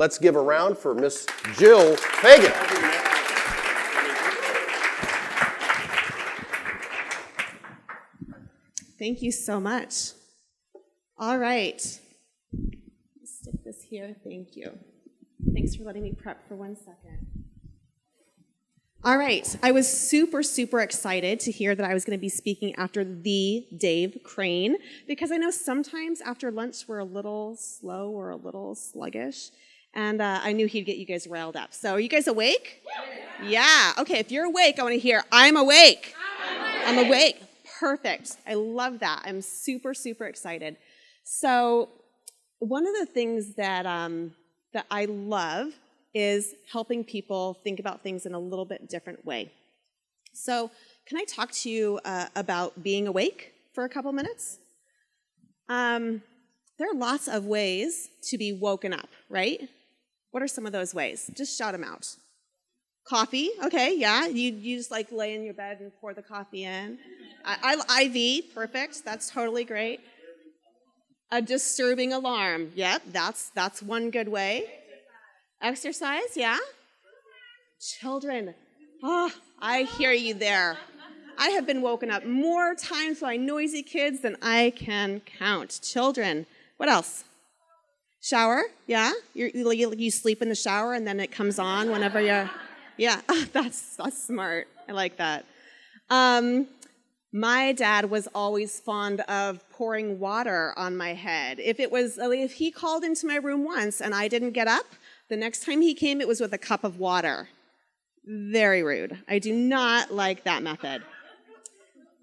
Let's give a round for Miss Jill Fagan. Thank you so much. All right. Stick this here. Thank you. Thanks for letting me prep for 1 second. All right. I was super, super excited to hear that I was going to be speaking after the Dave Crane, because I know sometimes after lunch we're a little slow or a little sluggish, and I knew he'd get you guys riled up. So are you guys awake? Yeah. Okay, if you're awake, I want to hear, I'm awake. I'm awake. Perfect. I love that. I'm super, super excited. So one of the things that that I love is helping people think about things in a little bit different way. So can I talk to you about being awake for a couple minutes? There are lots of ways to be woken up, right? What are some of those ways? Just shout them out. Coffee, okay, yeah. You just like lay in your bed and pour the coffee in. IV, perfect. That's totally great. A disturbing alarm. Yep, that's one good way. Exercise, yeah. Children. Oh, I hear you there. I have been woken up more times by noisy kids than I can count. Children. What else? Shower, yeah. You sleep in the shower and then it comes on whenever you're. Yeah, that's smart. I like that. My dad was always fond of pouring water on my head. If he called into my room once and I didn't get up, the next time he came, it was with a cup of water. Very rude. I do not like that method.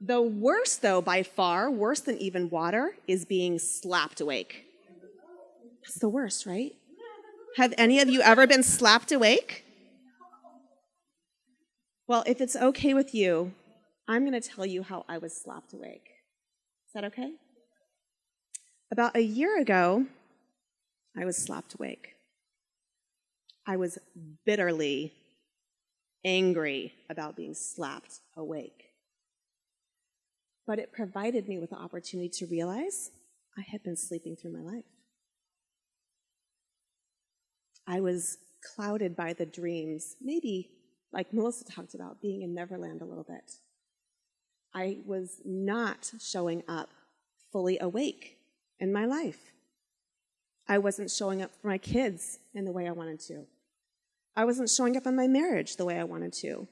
The worst, though, by far, worse than even water, is being slapped awake. That's the worst, right? Have any of you ever been slapped awake? Well, if it's okay with you, I'm going to tell you how I was slapped awake. Is that okay? About a year ago, I was slapped awake. I was bitterly angry about being slapped awake. But it provided me with the opportunity to realize I had been sleeping through my life. I was clouded by the dreams, maybe like Melissa talked about, being in Neverland a little bit. I was not showing up fully awake in my life. I wasn't showing up for my kids in the way I wanted to. I wasn't showing up in my marriage the way I wanted to.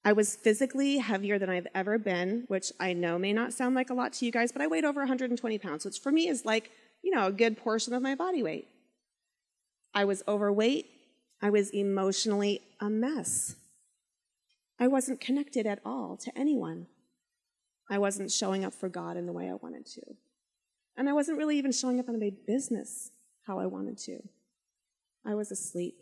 I was physically heavier than I've ever been, which I know may not sound like a lot to you guys, but I weighed over 120 pounds, which for me is like, a good portion of my body weight. I was overweight. I was emotionally a mess. I wasn't connected at all to anyone. I wasn't showing up for God in the way I wanted to. And I wasn't really even showing up in my business how I wanted to. I was asleep.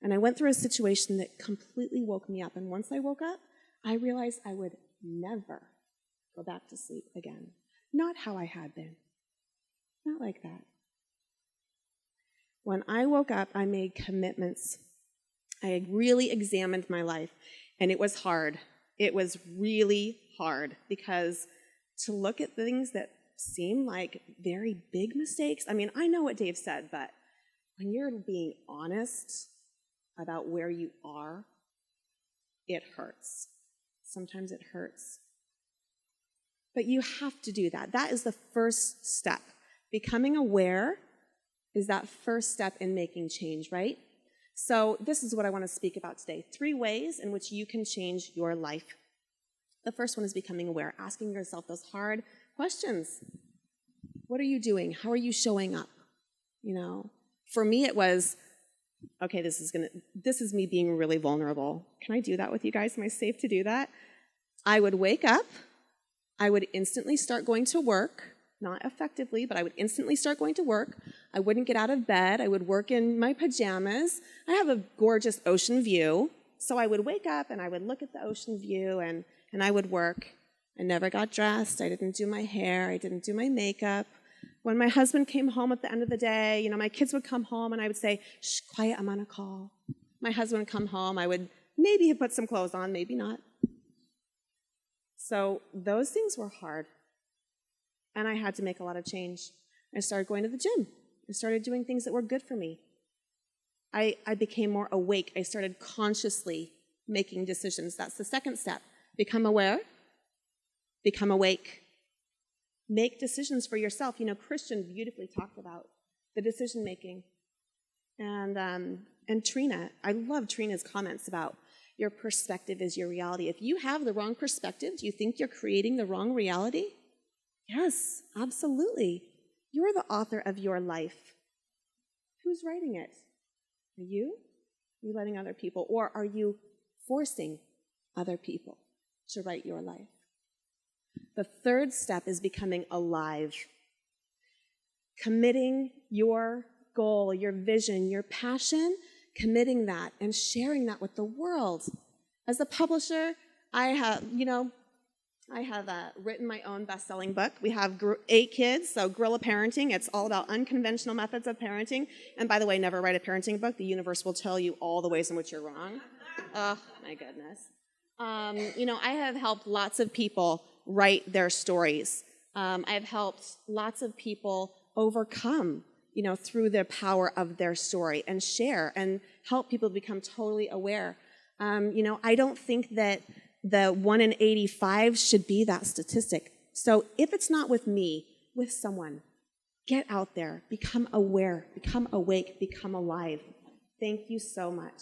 And I went through a situation that completely woke me up. And once I woke up, I realized I would never go back to sleep again. Not how I had been. Not like that. When I woke up, I made commitments. I really examined my life, and it was hard. It was really hard, because to look at things that seem like very big mistakes, I know what Dave said, but when you're being honest about where you are, it hurts. Sometimes it hurts. But you have to do that. That is the first step. Becoming aware is that first step in making change, right? So this is what I want to speak about today. 3 ways in which you can change your life. The first one is becoming aware, asking yourself those hard questions. What are you doing? How are you showing up? For me it was, okay, this is me being really vulnerable. Can I do that with you guys? Am I safe to do that? I would wake up. I would instantly start going to work. Not effectively, but I would instantly start going to work. I wouldn't get out of bed. I would work in my pajamas. I have a gorgeous ocean view. So I would wake up and I would look at the ocean view and I would work. I never got dressed. I didn't do my hair. I didn't do my makeup. When my husband came home at the end of the day, my kids would come home and I would say, shh, quiet, I'm on a call. My husband would come home. I would maybe put some clothes on, maybe not. So those things were hard. And I had to make a lot of change. I started going to the gym. I started doing things that were good for me. I became more awake. I started consciously making decisions. That's the second step. Become aware, become awake. Make decisions for yourself. You know, Christian beautifully talked about the decision making. And Trina, I love Trina's comments about your perspective is your reality. If you have the wrong perspective, do you think you're creating the wrong reality? Yes, absolutely. You're the author of your life. Who's writing it? Are you? Are you letting other people? Or are you forcing other people to write your life? The third step is becoming alive. Committing your goal, your vision, your passion, committing that and sharing that with the world. As a publisher, I have written my own best-selling book. We have 8 kids, so Guerrilla Parenting. It's all about unconventional methods of parenting. And by the way, never write a parenting book. The universe will tell you all the ways in which you're wrong. Oh, my goodness. I have helped lots of people write their stories. I have helped lots of people overcome, through the power of their story and share and help people become totally aware. I don't think that the 1 in 85 should be that statistic. So if it's not with me, with someone, get out there, become aware, become awake, become alive. Thank you so much.